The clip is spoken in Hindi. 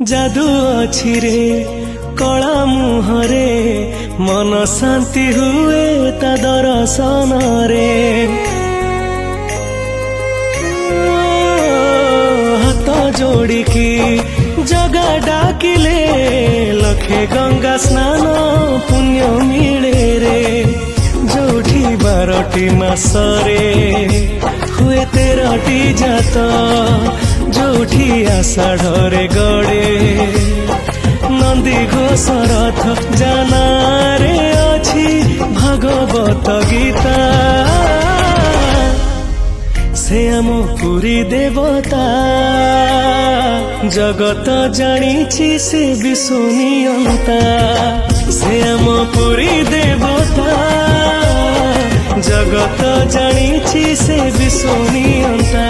जादू अछि रे कला मुहरे मन शांति हुए ता दर्शन रे हाथ जोड़िकी जगा डाकिले लखे गंगा स्नान पुण्य मिले रे जोठी 12टी मासरे हुए 13टी जात जोठी आषाढ़े गड़े नंदी घोष रथ जानारे अछि भागवत गीता से आम पुरी देवता जगत जानिछि से विश्वनियंता से आम पुरी देवता जगत जानिछि से विश्वनियंता।